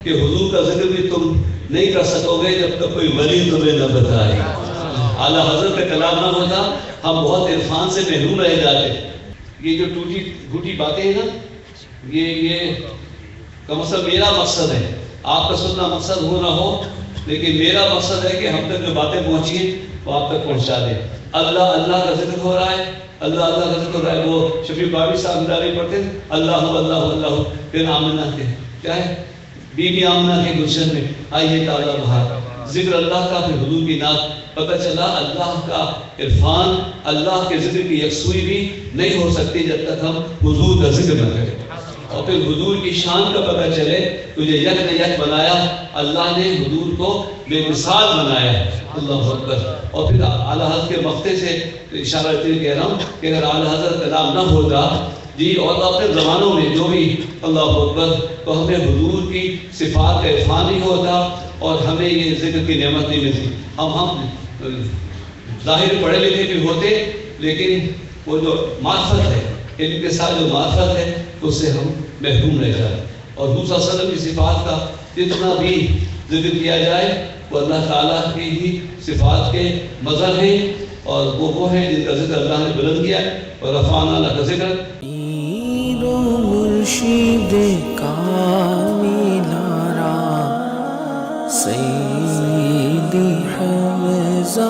کہ حضور کا ذکر بھی تم نہیں کر سکو گے جب تک کوئی ولی تمہیں نہ بتائے. اعلیٰ حضرت کا کلام نہ ہوتا ہم بہت عرفان سے محروم رہ جاتے. یہ جو ٹوٹی پھوٹی باتیں ہیں نا، یہ کم از کم میرا مقصد ہے. آپ کا سننا مقصد ہو نہ ہو، لیکن میرا مقصد ہے کہ ہم تک جو باتیں پہنچی ہیں وہ آپ تک پہنچا دیں. اللہ اللہ کا ذکر ہو رہا ہے، اللہ اللہ کا ذکر ہو رہا ہے. وہ شفیع بابی صاحب داری پڑھتے ہیں اللہ اللہ اللہ. پھر آمنہ کے کیا ہے، بی بی آمنہ کے گلشن میں آئیے تازہ بہار، ذکر اللہ کا، پھر حضور کی نعت. پتہ چلا اللہ کا عرفان، اللہ کے ذکر کی یکسوئی بھی نہیں ہو سکتی جب تک ہم حضور کا ذکر نہ کریں. اور پھر حضور کی شان کا پتہ چلے. تجھے یک نے یک بنایا، اللہ نے حضور کو بے مثال بنایا. اللہ اکبر. اور پھر اعلیٰ حضرت کے مقتے سے اشارہ کہہ رہا ہوں کہ اگر اعلیٰ حضرت کا نام نہ ہوتا جی اور اپنے زمانوں میں جو بھی اللہ اکبر، تو ہمیں حضور کی صفات کا عرفان نہیں ہوتا اور ہمیں یہ ذکر کی نعمت نہیں ملتی. ہم ظاہر پڑھے لکھے بھی ہوتے، لیکن وہ جو معرفت ہے، علم کے ساتھ جو معرفت ہے، اس سے ہم محروم رہ جائیں. اور حضور صلی اللہ علیہ وسلم کی صفات کا جتنا بھی ذکر کیا جائے وہ اللہ تعالیٰ کی ہی صفات کے مظہر ہیں، اور وہ ہیں جن کا ذکر اللہ نے بلند کیا ہے. اور رفعنا لک ذکرک مرشد کامل را سیدی حمزہ